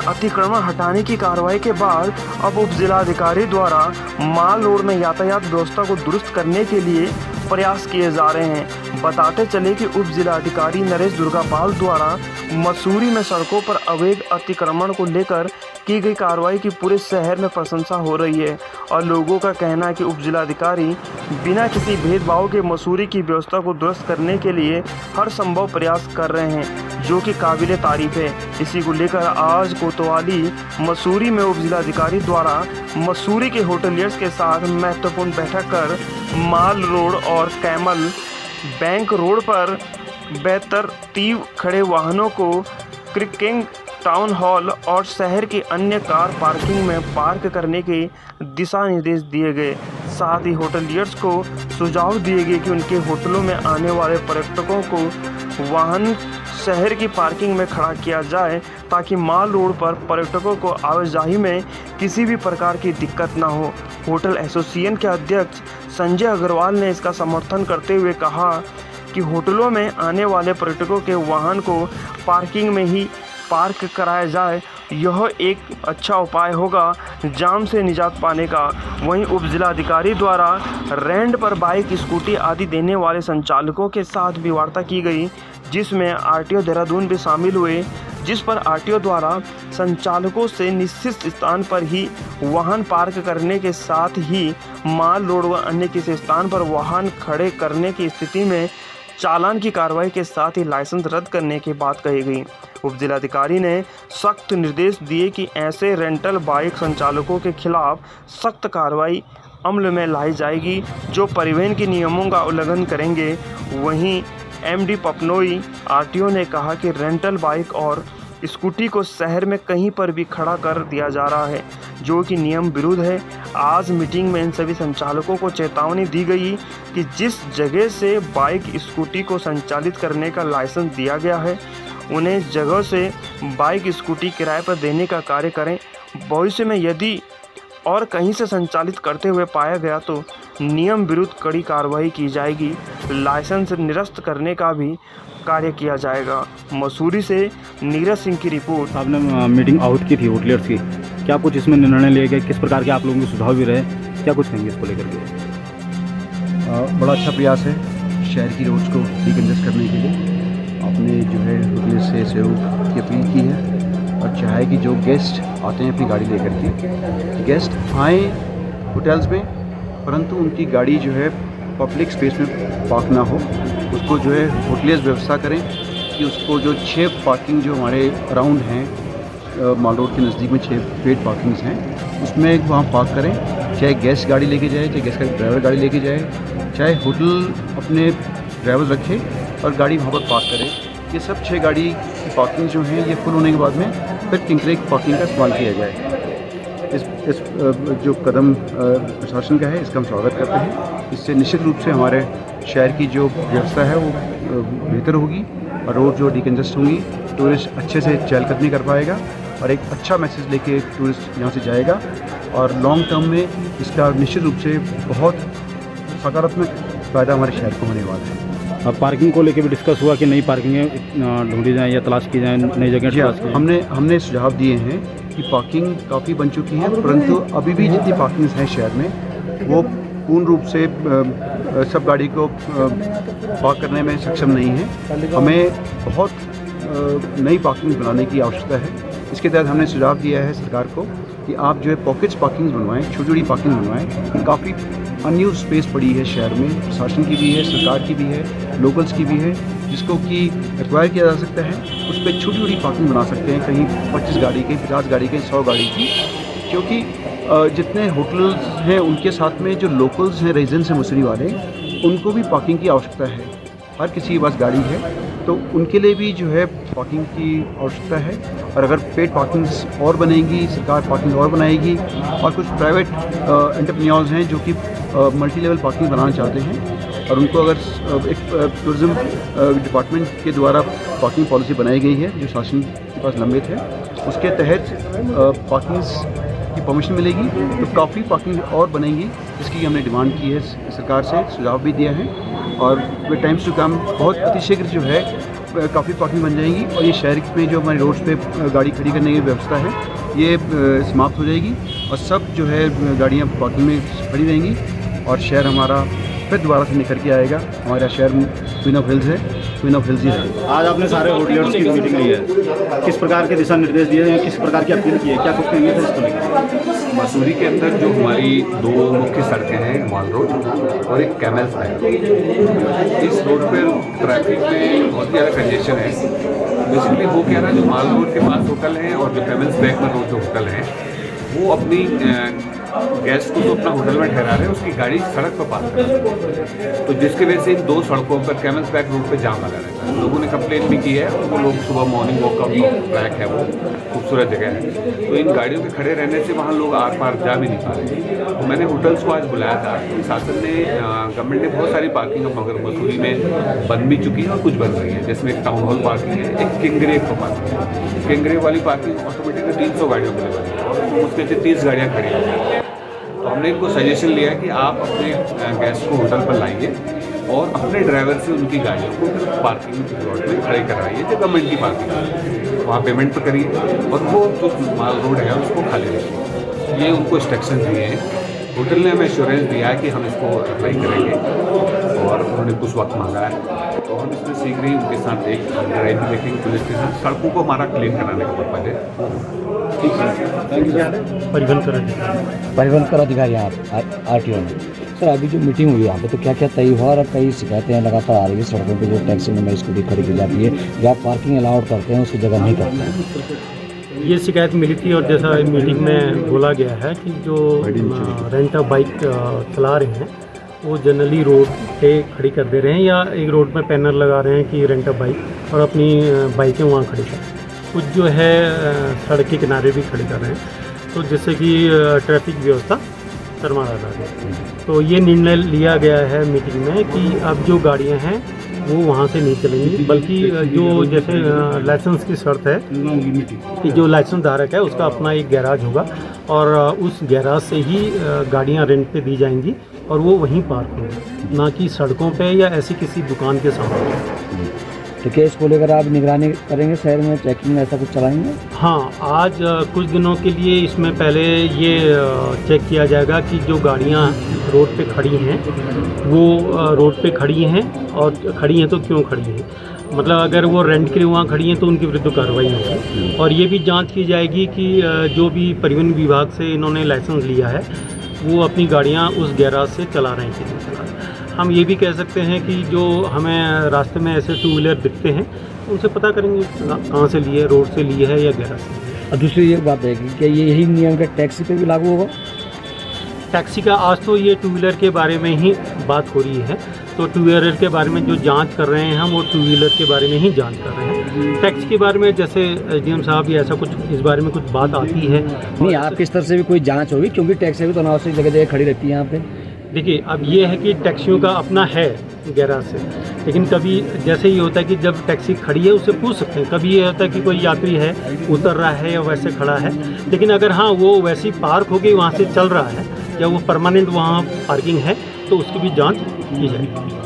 अतिक्रमण हटाने की कार्रवाई के बाद अब उप जिलाधिकारी द्वारा माल रोड में यातायात व्यवस्था को दुरुस्त करने के लिए प्रयास किए जा रहे हैं। बताते चले कि उप जिलाधिकारी नरेश दुर्गापाल द्वारा मसूरी में सड़कों पर अवैध अतिक्रमण को लेकर की गई कार्रवाई की पूरे शहर में प्रशंसा हो रही है और लोगों का कहना है कि उप जिलाधिकारी बिना किसी भेदभाव के मसूरी की व्यवस्था को दुरुस्त करने के लिए हर संभव प्रयास कर रहे हैं, जो कि काबिले तारीफ है। इसी को लेकर आज कोतवाली मसूरी में उप जिलाधिकारी द्वारा मसूरी के होटलियर्स के साथ महत्वपूर्ण बैठक कर माल रोड और कैमल बैंक रोड पर बेतरतीब खड़े वाहनों को क्रिकिंग टाउन हॉल और शहर की अन्य कार पार्किंग में पार्क करने के दिशा निर्देश दिए गए। साथ ही होटलियर्स को सुझाव दिए गए कि उनके होटलों में आने वाले पर्यटकों को वाहन शहर की पार्किंग में खड़ा किया जाए ताकि माल रोड पर पर्यटकों को आवाजाही में किसी भी प्रकार की दिक्कत न हो। होटल एसोसिएशन के अध्यक्ष संजय अग्रवाल ने इसका समर्थन करते हुए कहा कि होटलों में आने वाले पर्यटकों के वाहन को पार्किंग में ही पार्क कराया जाए, यह एक अच्छा उपाय होगा जाम से निजात पाने का। वहीं उप जिलाधिकारी द्वारा रेंट पर बाइक, स्कूटी आदि देने वाले संचालकों के साथ भी वार्ता की गई, जिसमें आरटीओ देहरादून भी शामिल हुए, जिस पर आरटीओ द्वारा संचालकों से निश्चित स्थान पर ही वाहन पार्क करने के साथ ही माल रोड व अन्य किसी स्थान पर वाहन खड़े करने की स्थिति में चालान की कार्रवाई के साथ ही लाइसेंस रद्द करने की बात कही गई। उप जिलाधिकारी ने सख्त निर्देश दिए कि ऐसे रेंटल बाइक संचालकों के खिलाफ सख्त कार्रवाई अमल में लाई जाएगी जो परिवहन के नियमों का उल्लंघन करेंगे। वहीं एमडी पपनोई आरटीओ ने कहा कि रेंटल बाइक और स्कूटी को शहर में कहीं पर भी खड़ा कर दिया जा रहा है, जो कि नियम विरुद्ध है। आज मीटिंग में इन सभी संचालकों को चेतावनी दी गई कि जिस जगह से बाइक, स्कूटी को संचालित करने का लाइसेंस दिया गया है, उन्हें जगह से बाइक, स्कूटी किराए पर देने का कार्य करें। भविष्य में यदि और कहीं से संचालित करते हुए पाया गया तो नियम विरुद्ध कड़ी कार्रवाई की जाएगी। लाइसेंस निरस्त करने का भी कार्य किया जाएगा। मसूरी से नीरज सिंह की रिपोर्ट। आपने मीटिंग आउट की थी होटलियर्स की, क्या कुछ इसमें निर्णय लिए गए? किस प्रकार के आप लोगों के सुझाव भी रहे? क्या कुछ कहेंगे इसको लेकर के? बड़ा अच्छा प्रयास है शहर की रोड्स को डिकंजेस्ट करने के लिए। आपने जो है होटल से सहयोग की अपील की है और चाहे कि जो गेस्ट आते हैं अपनी गाड़ी लेकर के, गेस्ट आए होटल्स में परंतु उनकी गाड़ी जो है पब्लिक स्पेस में पार्क ना हो, उसको जो है होटलियर्स व्यवस्था करें कि उसको जो 6 पार्किंग जो हमारे अराउंड हैं माल रोड के नज़दीक में 6 पेड पार्किंग्स हैं, उसमें वहाँ पार्क करें। चाहे गेस्ट गाड़ी लेके जाए, चाहे गेस्ट का ड्राइवर गाड़ी लेके जाए, चाहे होटल अपने ड्राइवर रखे और गाड़ी वहाँ पर पार्क करे। ये सब 6 गाड़ी की पार्किंग जो हैं ये फुल होने के बाद में फिर किंकरेक पार्किंग का इस्तेमाल किया जाए। इस जो कदम प्रशासन का है इसका हम स्वागत करते हैं। इससे निश्चित रूप से हमारे शहर की जो व्यवस्था है वो बेहतर होगी और रोड जो डिकंजेस्ट होंगी, टूरिस्ट अच्छे से चहलकदमी कर पाएगा और एक अच्छा मैसेज लेके टूरिस्ट यहाँ से जाएगा और लॉन्ग टर्म में इसका निश्चित रूप से बहुत सकारात्मक फ़ायदा हमारे शहर को होने वाला है। अब पार्किंग को लेकर भी डिस्कस हुआ कि नई पार्किंगें ढूंढी जाएँ या तलाश की जाए, नई जगह तलाश की जाए? हमने सुझाव दिए हैं कि पार्किंग काफ़ी बन चुकी है परंतु अभी भी जितनी पार्किंग्स हैं शहर में वो पूर्ण रूप से सब गाड़ी को पार्क करने में सक्षम नहीं है। हमें बहुत नई पार्किंग बनाने की आवश्यकता है। इसके तहत हमने सुझाव दिया है सरकार को कि आप जो है पॉकेट्स पार्किंग बनवाएं, छोटी छोटी पार्किंग बनवाएं। काफ़ी अनयूज स्पेस पड़ी है शहर में, प्रशासन की भी है, सरकार की भी है, लोकल्स की भी है, जिसको कि एक्वायर किया जा सकता है। उस पर छोटी छोटी पार्किंग बना सकते हैं, कहीं 25 गाड़ी के, 50 गाड़ी के, 100 गाड़ी की, क्योंकि जितने होटल्स हैं उनके साथ में जो लोकल्स हैं, रेजिडेंट्स हैं मसूरी वाले, उनको भी पार्किंग की आवश्यकता है। हर किसी के पास गाड़ी है तो उनके लिए भी जो है पार्किंग की आवश्यकता है और अगर पेड पार्किंग्स और बनेंगी, सरकार पार्किंग और बनाएगी और कुछ प्राइवेट एंटरप्रेन्योर्स हैं जो कि मल्टी लेवल पार्किंग बनाना चाहते हैं और उनको अगर एक टूरिज़्म डिपार्टमेंट के द्वारा पार्किंग पॉलिसी बनाई गई है जो शासन के पास लंबित है, उसके तहत पार्किंग्स की परमिशन मिलेगी तो काफ़ी पार्किंग और बनेंगी, जिसकी हमने डिमांड की है सरकार से, सुझाव भी दिया है और वे टाइम्स टू कम बहुत अतिशीघ्र जो है काफ़ी पार्किंग बन जाएंगी और ये शहर में जो हमारी रोड्स पे गाड़ी खड़ी करने की व्यवस्था है ये समाप्त हो जाएगी और सब जो है गाड़ियाँ पार्किंग में खड़ी रहेंगी और शहर हमारा फिर दोबारा से निखर के आएगा। हमारा शहर क्वीन ऑफ हिल्स है, क्वीन ऑफ हिल्स ही रहेगा। आज आपने सारे होटलियर्स की मीटिंग ली है, किस प्रकार के दिशा निर्देश दिए हैं, किस प्रकार की अपील की है, क्या कुछ कहेंगे थे इसको लेकर? मसूरी के अंदर जो हमारी दो मुख्य सड़कें हैं, मॉल रोड और एक कैमल्स बैक, इस रोड पर ट्रैफिक में बहुत ज़्यादा कंजेशन है। बेसिकली वो क्या रहा, जो मॉल रोड के पास होटल हैं और जो कैमल्स बैक में रोड जो होटल हैं वो अपनी गेस्ट को जो अपना होटल में ठहरा रहे हैं उसकी गाड़ी सड़क पर पार्क कर रहे हैं, तो जिसकी वजह से इन दो सड़कों पर कैमल्स बैक रोड पे जाम लगा रहता है। लोगों ने कंप्लेन भी की है, वो लोग सुबह मॉर्निंग वॉक का ट्रैक है, वो खूबसूरत जगह है, तो इन गाड़ियों के खड़े रहने से वहाँ लोग आर पार जा भी नहीं पा रहे। तो मैंने होटल्स को आज बुलाया था, शासन ने गवर्नमेंट ने बहुत सारी पार्किंग मगर मसूरी में बन भी चुकी है और कुछ बन रही है, जिसमें एक टाउन हॉल पार्किंग है, एक किंगरे को पार्किंग है। किंगरे वाली पार्किंग ऑटोमेटिकली 300 गाड़ियों के लिए बनी है और उसमें से 30 गाड़ियाँ खड़ी हो गई। तो हमने इनको सजेशन लिया कि आप अपने गेस्ट को होटल पर लाइए और अपने ड्राइवर से उनकी गाड़ियों को पार्किंग लॉट में खड़े करवाइए, जो गवर्नमेंट की पार्किंग है वहाँ पेमेंट पर करिए और वो जो माल रोड है उसको खाली रखिए। ये उनको इंस्ट्रक्शन दिए हैं। होटल ने हमें एश्योरेंस दिया है कि हम इसको अप्लाई करेंगे और उन्होंने कुछ वक्त मांगा है, तो हम इसमें शीघ्र ही उनके साथ एक ड्राइव भी देखेंगे पुलिस के साथ। सड़कों को हमारा क्लीन कराने का पर्पज है। ठीक है, थैंक यू सर। परिवहन कर अधिकारी यहाँ RTO में। सर अभी जो मीटिंग हुई यहाँ पे तो क्या क्या तय हुआ और कई शिकायतें लगातार आ रही है सड़कों पे, जो टैक्सी में स्कूटी खड़ी की जाती है, जो आप पार्किंग अलाउड करते हैं उसकी जगह नहीं करते हैं। ये शिकायत मिली थी और जैसा मीटिंग में बोला गया है कि जो रेंट अ बाइक चला रहे हैं वो जनरली रोड पे खड़ी कर दे रहे हैं या एक रोड पे पैनल लगा रहे हैं कि रेंट अ बाइक और अपनी बाइकें वहाँ खड़ी कर, कुछ जो है सड़क के किनारे भी खड़ी कर रहे हैं, तो जिससे कि ट्रैफिक व्यवस्था शर्माड़ा जा रही है। तो ये निर्णय लिया गया है मीटिंग में कि अब जो गाड़ियाँ हैं वो वहाँ से नहीं चलेंगी, बल्कि जो जैसे लाइसेंस की शर्त है कि जो लाइसेंस धारक है उसका अपना एक गैराज होगा और उस गैराज से ही गाड़ियाँ रेंट पे दी जाएंगी और वो वहीं पार्क होंगी, ना कि सड़कों पे या ऐसी किसी दुकान के सामने। तो क्या इसको लेकर आप निगरानी करेंगे, शहर में चेकिंग ऐसा कुछ चलाएंगे? हाँ, आज कुछ दिनों के लिए इसमें पहले ये चेक किया जाएगा कि जो गाड़ियाँ रोड पे खड़ी हैं वो रोड पे खड़ी हैं और खड़ी हैं तो क्यों खड़ी हैं, मतलब अगर वो रेंट के लिए वहाँ खड़ी हैं तो उनके विरुद्ध कार्रवाई होगी। और ये भी जांच की जाएगी कि जो भी परिवहन विभाग से इन्होंने लाइसेंस लिया है वो अपनी गाड़ियाँ उस गैराज से चला रहे हैं कि नहीं चला रहे हैं। हम ये भी कह सकते हैं कि जो हमें रास्ते में ऐसे 2 व्हीलर दिखते हैं उनसे पता करेंगे कहाँ से लिए, रोड से लिए है या गैराज से। और दूसरी ये बात है कि क्या यही नियम का टैक्सी पे भी लागू होगा? टैक्सी का आज तो ये 2 व्हीलर के बारे में ही बात हो रही है, तो 2 व्हीलर के बारे में जो जांच कर रहे हैं हम वो 2 व्हीलर के बारे में ही जांच कर रहे हैं। टैक्सी के बारे में जैसे SDM साहब या ऐसा कुछ इस बारे में कुछ बात आती है नहीं, आपकी स्तर से भी कोई जांच होगी, क्योंकि टैक्सी भी तो अनावश्यक जगह जगह खड़ी रहती है यहाँ पे। देखिए, अब ये है कि टैक्सियों का अपना है गैराज से, लेकिन कभी जैसे ये होता है कि जब टैक्सी खड़ी है उससे पूछ सकते हैं, कभी ये होता है कि कोई यात्री है उतर रहा है या वैसे खड़ा है, लेकिन अगर हाँ वो वैसी पार्क हो गई वहाँ से चल रहा है या वो परमानेंट वहाँ पार्किंग है तो उसकी भी जांच की जाएगी।